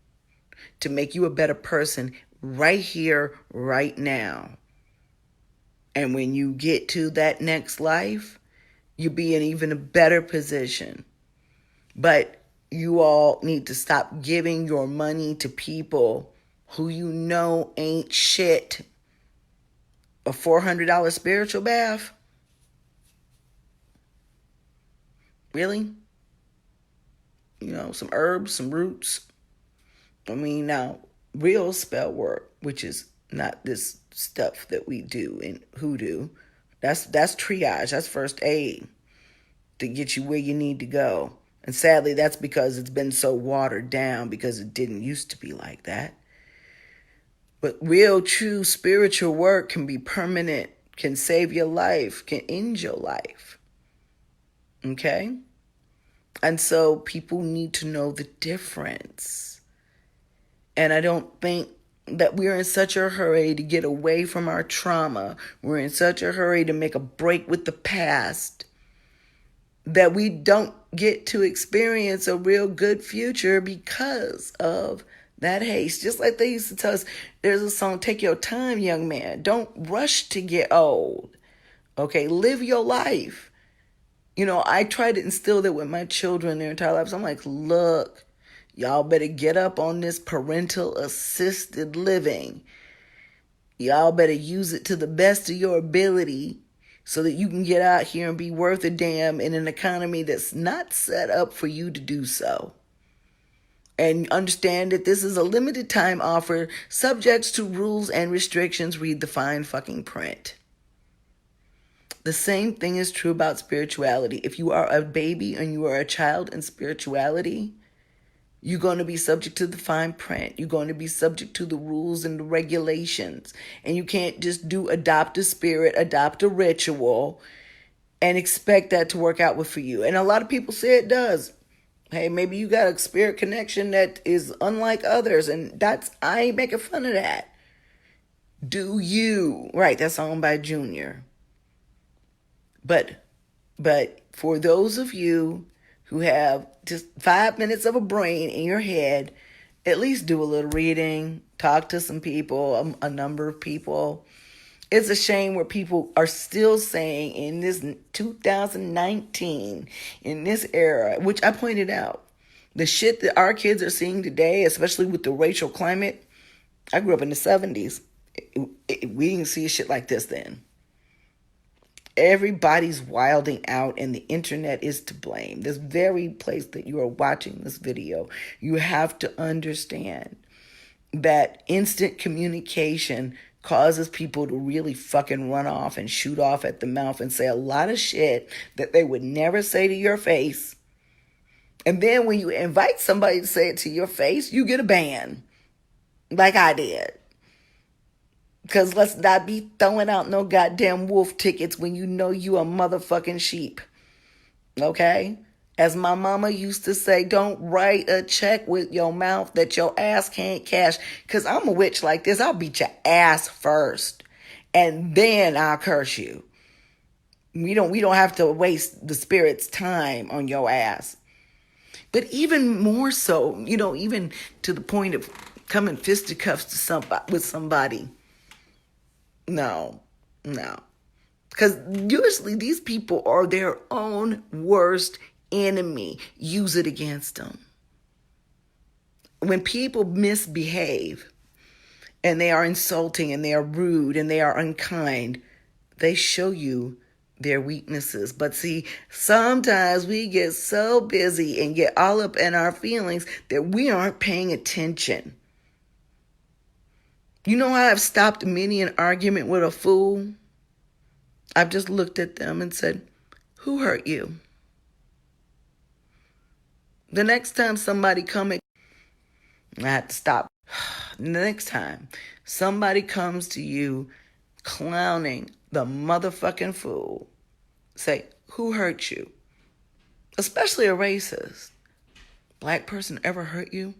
to make you a better person right here, right now. And when you get to that next life, you'll be in even a better position. But you all need to stop giving your money to people who ain't shit. A $400 spiritual bath? Really? Some herbs, some roots. Now, real spell work, which is not this stuff that we do in hoodoo. That's triage. That's first aid to get you where you need to go. And sadly, that's because it's been so watered down because it didn't used to be like that. But real, true spiritual work can be permanent, can save your life, can end your life. Okay? And so people need to know the difference. And I don't think that we're in such a hurry to get away from our trauma. We're in such a hurry to make a break with the past that we don't get to experience a real good future because of that haste. Just like they used to tell us, there's a song, take your time, young man. Don't rush to get old. Okay, live your life. I try to instill that with my children their entire lives. I'm like, look, y'all better get up on this parental assisted living. Y'all better use it to the best of your ability so that you can get out here and be worth a damn in an economy that's not set up for you to do so. And understand that this is a limited time offer, subject to rules and restrictions. Read the fine fucking print. The same thing is true about spirituality. If you are a baby and you are a child in spirituality, you're going to be subject to the fine print. You're going to be subject to the rules and the regulations. And you can't just adopt a spirit, adopt a ritual, and expect that to work out for you. And a lot of people say it does. Hey, maybe you got a spirit connection that is unlike others, and I ain't making fun of that. Do you? Right, that's owned by Junior. But for those of you who have just 5 minutes of a brain in your head, at least do a little reading, talk to some people, a number of people. It's a shame where people are still saying in this 2019, in this era, which I pointed out, the shit that our kids are seeing today, especially with the racial climate. I grew up in the 70s. We didn't see shit like this then. Everybody's wilding out and the internet is to blame. This very place that you are watching this video, you have to understand that instant communication causes people to really fucking run off and shoot off at the mouth and say a lot of shit that they would never say to your face. And then when you invite somebody to say it to your face, you get a ban. Like I did. Because let's not be throwing out no goddamn wolf tickets when you know you a motherfucking sheep. Okay? As my mama used to say, don't write a check with your mouth that your ass can't cash. Because I'm a witch like this. I'll beat your ass first. And then I'll curse you. We don't have to waste the spirit's time on your ass. But even more so, even to the point of coming fisticuffs with somebody. No. Because usually these people are their own worst enemy. Use it against them. When people misbehave and they are insulting and they are rude and they are unkind, they show you their weaknesses. But see, sometimes we get so busy and get all up in our feelings that we aren't paying attention. You know how I've stopped many an argument with a fool? I've just looked at them and said, who hurt you? The next time somebody I have to stop. The next time somebody comes to you clowning the motherfucking fool, say, who hurt you? Especially a racist. Black person ever hurt you?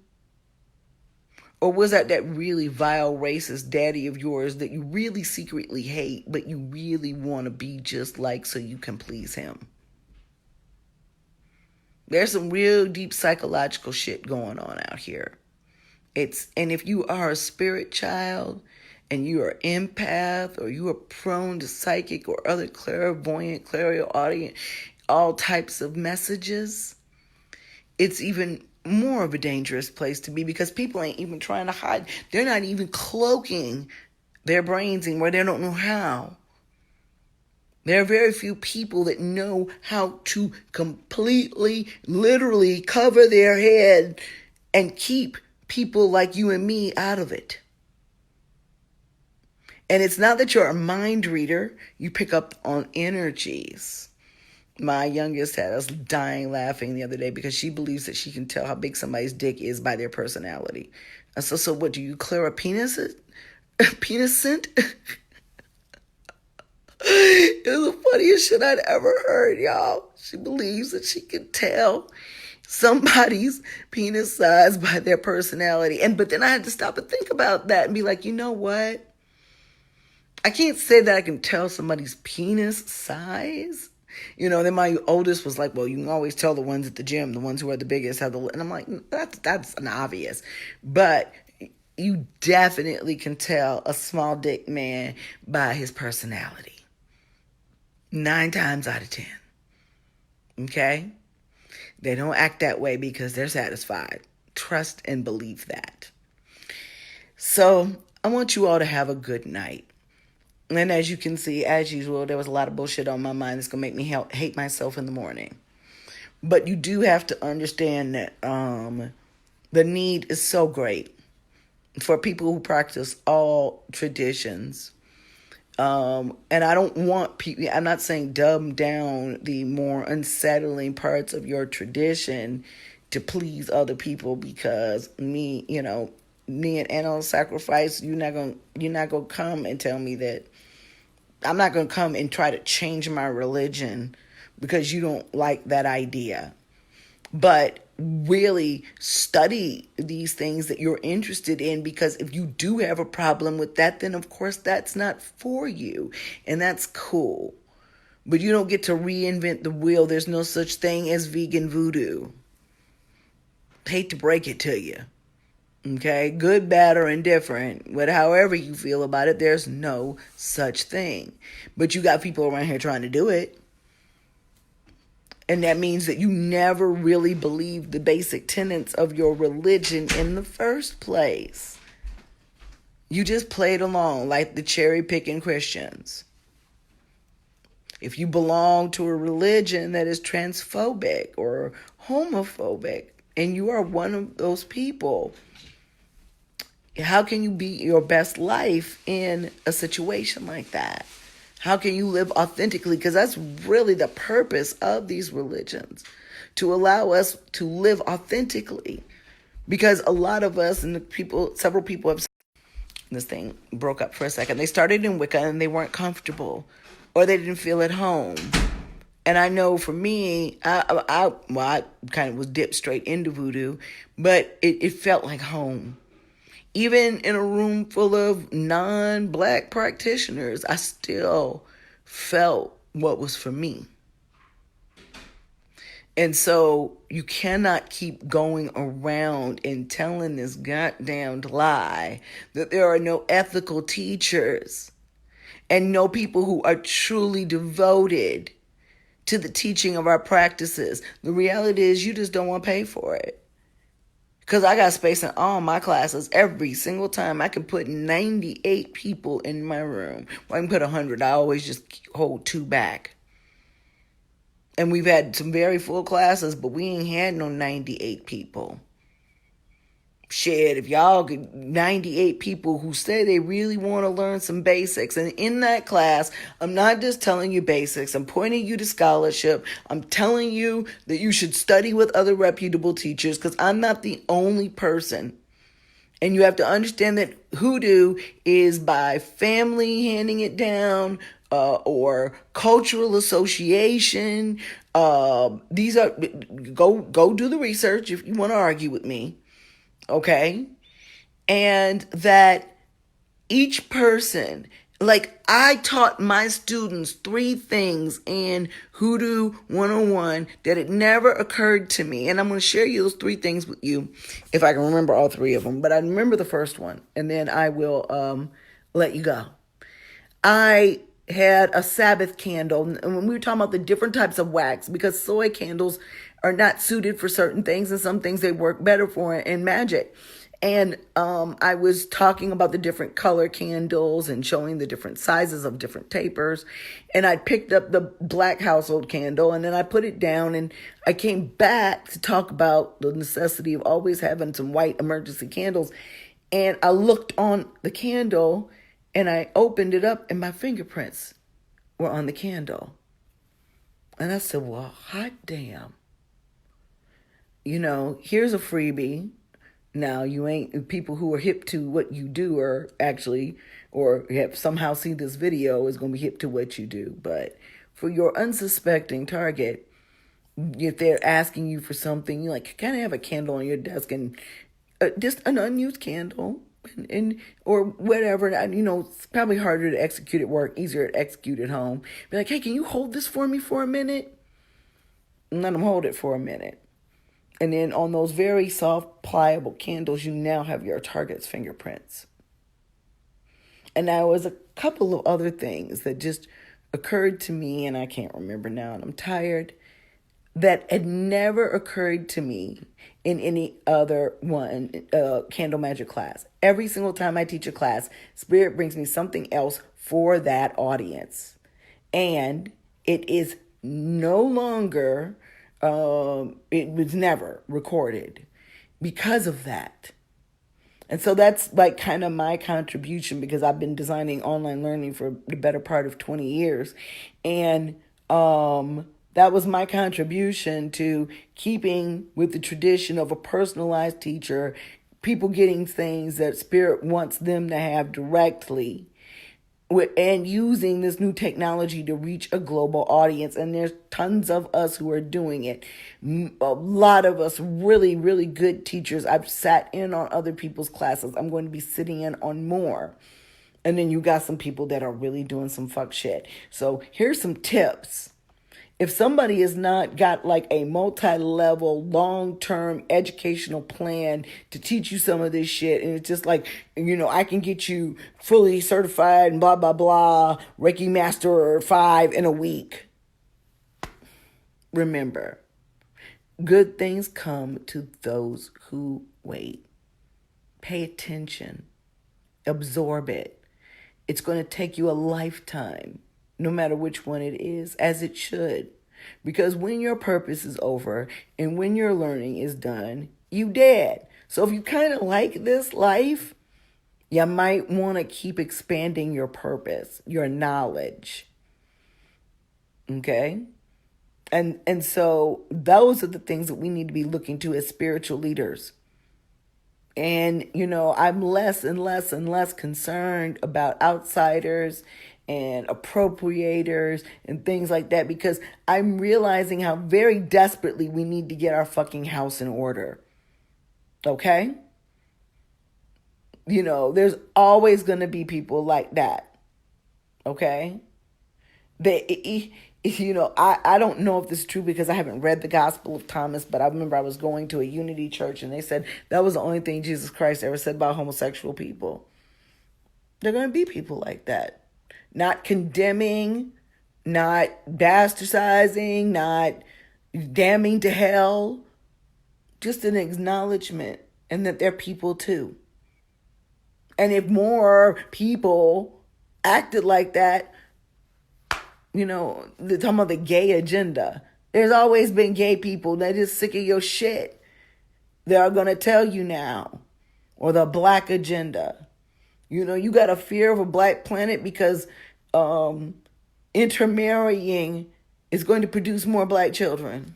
Or was that really vile racist daddy of yours that you really secretly hate, but you really want to be just like so you can please him? There's some real deep psychological shit going on out here. And if you are a spirit child and you are empath or you are prone to psychic or other clairvoyant, clairaudient, all types of messages, it's even more of a dangerous place to be because people ain't even trying to hide. They're not even cloaking their brains anymore. They don't know how. There are very few people that know how to completely, literally cover their head and keep people like you and me out of it. And it's not that you're a mind reader. You pick up on energies. My youngest had us dying laughing the other day because she believes that she can tell how big somebody's dick is by their personality. So what, do you clear a penis? Penis scent? It was the funniest shit I'd ever heard, y'all. She believes that she can tell somebody's penis size by their personality. But then I had to stop and think about that and be like, you know what? I can't say that I can tell somebody's penis size. Then my oldest was like, well, you can always tell the ones at the gym, the ones who are the biggest have the, and I'm like, that's an obvious. But you definitely can tell a small dick man by his personality. 9 times out of 10. Okay? They don't act that way because they're satisfied. Trust and believe that. So I want you all to have a good night. And as you can see, as usual, there was a lot of bullshit on my mind that's going to make me hate myself in the morning. But you do have to understand that the need is so great for people who practice all traditions. And I don't want people, I'm not saying dumb down the more unsettling parts of your tradition to please other people because me and animal sacrifice, you're not gonna come and tell me that I'm not gonna come and try to change my religion because you don't like that idea. But really study these things that you're interested in, because if you do have a problem with that, then of course that's not for you, and that's cool. But you don't get to reinvent the wheel. There's no such thing as vegan voodoo. Hate to break it to you. Okay, good, bad, or indifferent, but however you feel about it, there's no such thing. But you got people around here trying to do it. And that means that you never really believed the basic tenets of your religion in the first place. You just played along like the cherry-picking Christians. If you belong to a religion that is transphobic or homophobic, and you are one of those people, How can you be your best life in a situation like that? How can you live authentically? Because that's really the purpose of these religions, to allow us to live authentically. Because a lot of us and several people have, this thing broke up for a second. They started in Wicca and they weren't comfortable, or they didn't feel at home. And I know for me, I kind of was dipped straight into voodoo, but it felt like home. Even in a room full of non-black practitioners, I still felt what was for me. And so you cannot keep going around and telling this goddamn lie that there are no ethical teachers and no people who are truly devoted to the teaching of our practices. The reality is you just don't want to pay for it. Because I got space in all my classes every single time. I can put 98 people in my room. Well, I can put 100. I always just hold 2 back. And we've had some very full classes, but we ain't had no 98 people. Shit, if y'all get 98 people who say they really want to learn some basics. And in that class, I'm not just telling you basics. I'm pointing you to scholarship. I'm telling you that you should study with other reputable teachers, because I'm not the only person. And you have to understand that hoodoo is by family handing it down, or cultural association. These are, go do the research if you want to argue with me. Okay? And that each person, like I taught my students 3 things in Hoodoo 101 that it never occurred to me. And I'm going to share you those 3 things with you if I can remember all 3 of them. But I remember the first one, and then I will let you go. I had a Sabbath candle, and when we were talking about the different types of wax, because soy candles are not suited for certain things, and some things they work better for in magic. And I was talking about the different color candles and showing the different sizes of different tapers. And I picked up the black household candle, and then I put it down, and I came back to talk about the necessity of always having some white emergency candles. And I looked on the candle, and I opened it up, and my fingerprints were on the candle. And I said, well, hot damn. Here's a freebie. Now, you ain't, people who are hip to what you do are actually, or have somehow seen this video, is going to be hip to what you do. But for your unsuspecting target, if they're asking you for something, you kind of have a candle on your desk, and just an unused candle, and or whatever. It's probably harder to execute at work, easier to execute at home. Be like, hey, can you hold this for me for a minute? And let them hold it for a minute. And then on those very soft, pliable candles, you now have your target's fingerprints. And there was a couple of other things that just occurred to me, and I can't remember now, and I'm tired, that had never occurred to me in any other candle magic class. Every single time I teach a class, Spirit brings me something else for that audience. And it is no longer... it was never recorded because of that. And so that's kind of my contribution, because I've been designing online learning for the better part of 20 years. And that was my contribution to keeping with the tradition of a personalized teacher, people getting things that Spirit wants them to have directly, and using this new technology to reach a global audience. And there's tons of us who are doing it. A lot of us really, really good teachers. I've sat in on other people's classes. I'm going to be sitting in on more. And then you got some people that are really doing some fuck shit. So here's some tips. If somebody has not got a multi-level, long-term educational plan to teach you some of this shit, and it's just I can get you fully certified and blah, blah, blah, Reiki Master 5 in a week. Remember, good things come to those who wait. Pay attention. Absorb it. It's going to take you a lifetime, no matter which one it is, as it should. Because when your purpose is over and when your learning is done, you dead. So if you kind of like this life, You might want to keep expanding your purpose, your knowledge. Okay? And so those are the things that we need to be looking to as spiritual leaders. And, I'm less and less and less concerned about outsiders and appropriators and things like that, because I'm realizing how very desperately we need to get our fucking house in order. Okay? There's always going to be people like that. Okay? I don't know if this is true because I haven't read the Gospel of Thomas, but I remember I was going to a Unity church and they said that was the only thing Jesus Christ ever said about homosexual people. There are going to be people like that. Not condemning, not bastardizing, not damning to hell. Just an acknowledgement, and that they're people too. And if more people acted like that, they're talking about the gay agenda. There's always been gay people that is sick of your shit. They are going to tell you now. Or the black agenda. You got a fear of a black planet because intermarrying is going to produce more black children.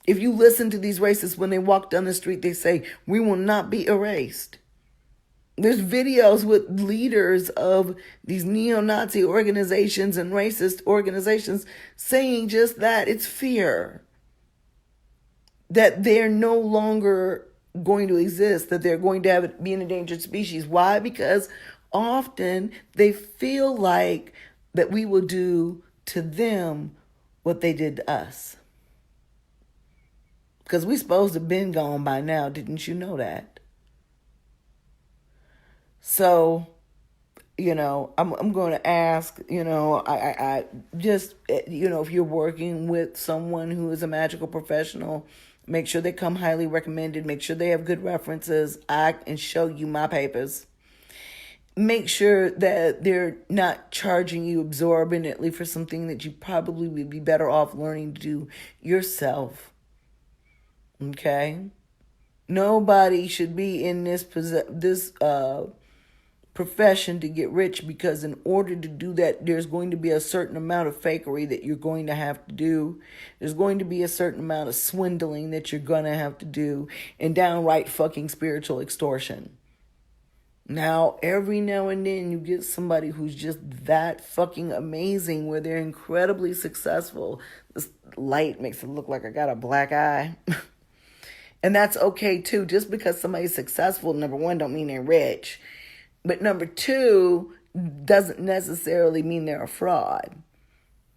If you listen to these racists when they walk down the street, they say, we will not be erased. There's videos with leaders of these neo-Nazi organizations and racist organizations saying just that. It's fear. That they're no longer going to exist, that they're going to be an endangered species. Why? Because often they feel like that we will do to them what they did to us. Because we're supposed to have been gone by now. Didn't you know that? So, I'm going to ask, I just, if you're working with someone who is a magical professional, make sure they come highly recommended. Make sure they have good references. I can show you my papers. Make sure that they're not charging you exorbitantly for something that you probably would be better off learning to do yourself. Okay? Nobody should be in this profession to get rich, because in order to do that, there's going to be a certain amount of fakery that you're going to have to do. There's going to be a certain amount of swindling that you're going to have to do, and downright fucking spiritual extortion. Now, every now and then you get somebody who's just that fucking amazing where they're incredibly successful. This light makes it look like I got a black eye. And that's okay too. Just because somebody's successful, number one, don't mean they're rich. But number two, doesn't necessarily mean they're a fraud.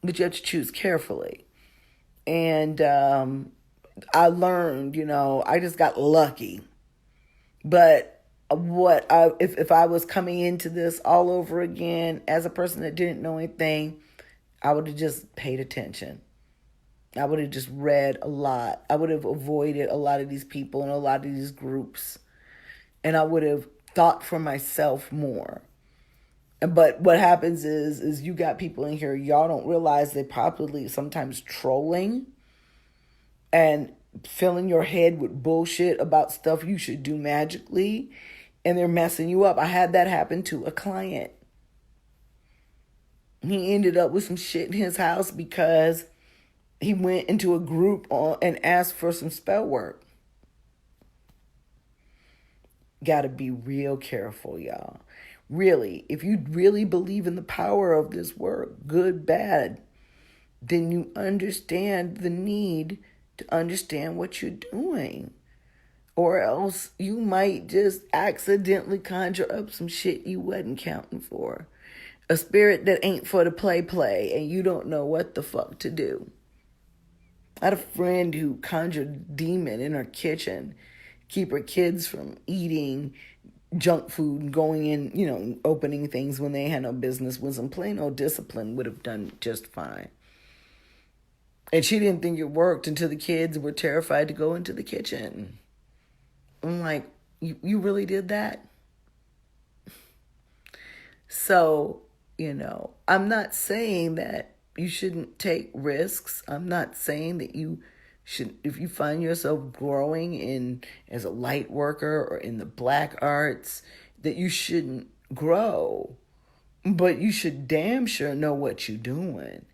But you have to choose carefully. And I learned, I just got lucky. But if I was coming into this all over again as a person that didn't know anything, I would have just paid attention. I would have just read a lot. I would have avoided a lot of these people and a lot of these groups. And I would have thought for myself more. But what happens is you got people in here, y'all don't realize they're probably sometimes trolling and filling your head with bullshit about stuff you should do magically, and they're messing you up. I had that happen to a client. He ended up with some shit in his house because he went into a group and asked for some spell work. Got to be real careful, y'all. Really, if you really believe in the power of this work, good, bad, then you understand the need to understand what you're doing. Or else you might just accidentally conjure up some shit you wasn't counting for. A spirit that ain't for the play, and you don't know what the fuck to do. I had a friend who conjured a demon in her kitchen, keep her kids from eating junk food and going in, opening things when they had no business, with some plain old discipline would have done just fine. And she didn't think it worked until the kids were terrified to go into the kitchen. I'm like, you really did that? So, I'm not saying that you shouldn't take risks. I'm not saying that you should, if you find yourself growing as a light worker or in the black arts, that you shouldn't grow, but you should damn sure know what you're doing.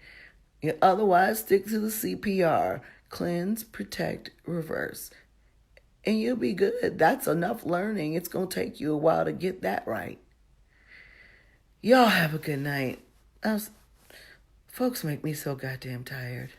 Otherwise, stick to the CPR. Cleanse, protect, reverse. And you'll be good. That's enough learning. It's going to take you a while to get that right. Y'all have a good night. Folks make me so goddamn tired.